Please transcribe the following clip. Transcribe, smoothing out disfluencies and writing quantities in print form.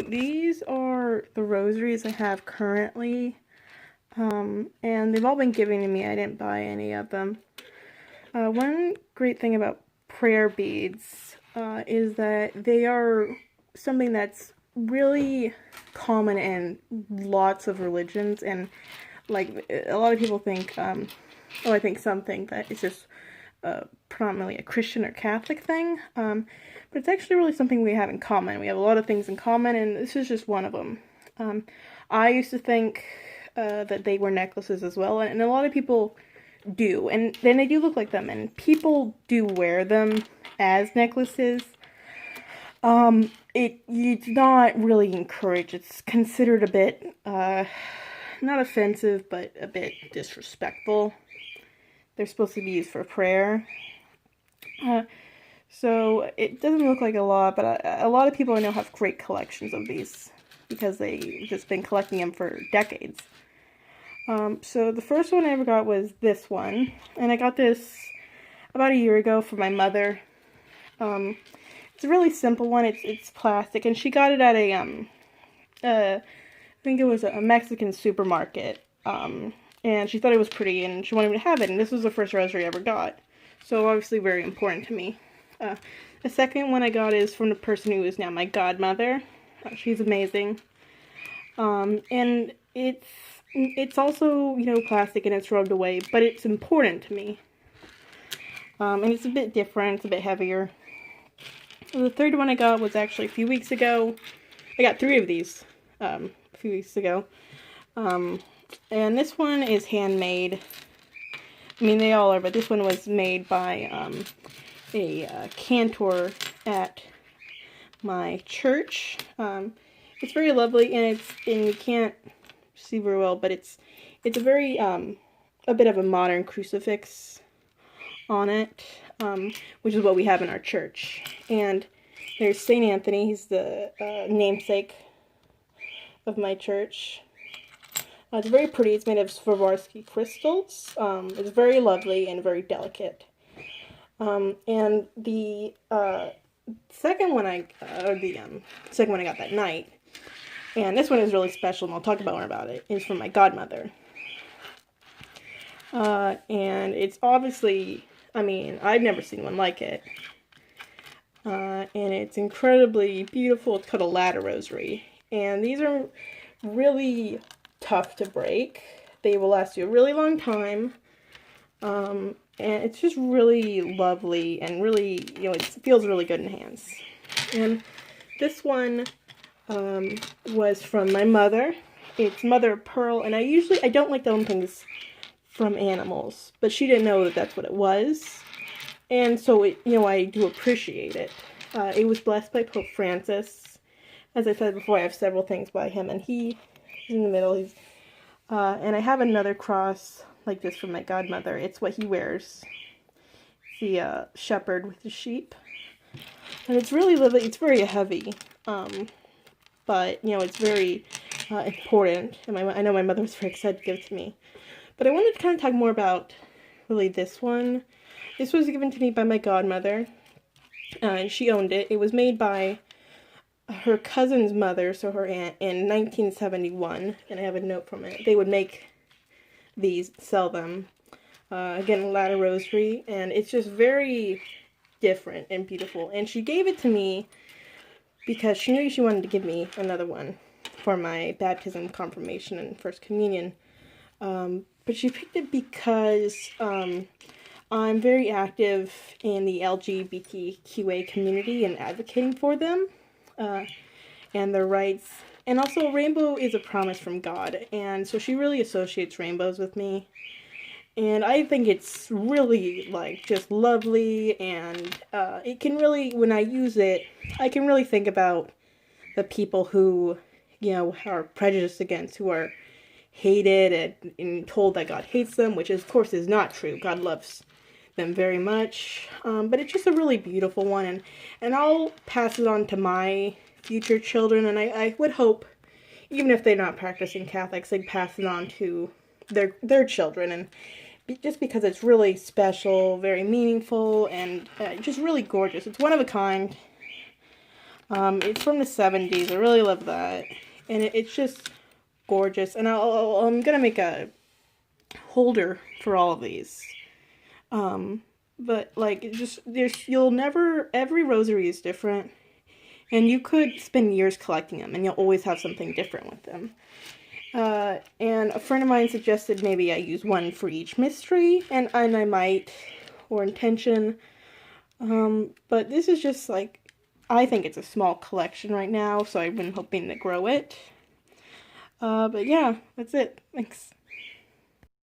these are the rosaries I have currently, and they've all been given to me. I didn't buy any of them. One great thing about prayer beads is that they are something that's really common in lots of religions, and like a lot of people think, I think some think that it's just predominantly a Christian or Catholic thing, but it's actually really something we have in common. We have a lot of things in common, and this is just one of them. I used to think that they were necklaces as well, and a lot of people do, and then they do look like them, and people do wear them as necklaces. It's not really encouraged. It's considered a bit, not offensive, but a bit disrespectful. They're supposed to be used for prayer. So it doesn't look like a lot, but a lot of people I know have great collections of these because they've just been collecting them for decades. So the first one I ever got was this one, and I got this about a year ago for my mother. It's a really simple one. It's plastic, and she got it at I think it was a Mexican supermarket. And she thought it was pretty, and she wanted me to have it, and this was the first rosary I ever got. So obviously very important to me. The second one I got is from the person who is now my godmother. She's amazing. And it's also, plastic and it's rubbed away, but it's important to me. And it's a bit different, it's a bit heavier. The third one I got was actually a few weeks ago. I got 3 of these a few weeks ago. And this one is handmade. I mean, they all are, but this one was made by a cantor at my church. It's very lovely, and you can't see very well, but it's a very a bit of a modern crucifix on it, which is what we have in our church. And there's Saint Anthony. He's the namesake of my church. It's very pretty. It's made of Swarovski crystals. It's very lovely and very delicate. And the second one I got that night, and this one is really special, and I'll talk about more about it, is from my godmother. And it's obviously, I've never seen one like it. And it's incredibly beautiful. It's called a ladder rosary. And these are really tough to break. They will last you a really long time. And it's just really lovely and really, it feels really good in hands. And this one was from my mother. It's mother of pearl, and I don't like to own things from animals, but she didn't know that that's what it was. And so I do appreciate it. It was blessed by Pope Francis. As I said before, I have several things by him, and he's in the middle. And I have another cross like this from my godmother. It's what he wears. The shepherd with the sheep. And it's really lovely. It's very heavy. But, it's very important. And I know my mother was very excited to give it to me. But I wanted to kind of talk more about really this one. This was given to me by my godmother. And she owned it. It was made by her cousin's mother, so her aunt, in 1971, and I have a note from it. They would make these, sell them. Again, ladder rosary, and it's just very different and beautiful. And she gave it to me because she knew she wanted to give me another one for my baptism, confirmation, and first communion. But she picked it because I'm very active in the LGBTQA community and advocating for them. And their rights, and also rainbow is a promise from God, and so she really associates rainbows with me, and I think it's really just lovely, and it can really, when I use it, I can really think about the people who are prejudiced against, who are hated and told that God hates them, which of course is not true. God loves them very much, but it's just a really beautiful one, and I'll pass it on to my future children, and I would hope, even if they're not practicing Catholics, they'd pass it on to their children, and just because it's really special, very meaningful, and just really gorgeous. It's one of a kind. It's from the 70s. I really love that. And it's just gorgeous. And I'm going to make a holder for all of these. But like, every rosary is different. And you could spend years collecting them, and you'll always have something different with them. And a friend of mine suggested maybe I use one for each mystery, and I might, or intention. But this is just like, I think it's a small collection right now, so I've been hoping to grow it. But yeah, that's it. Thanks.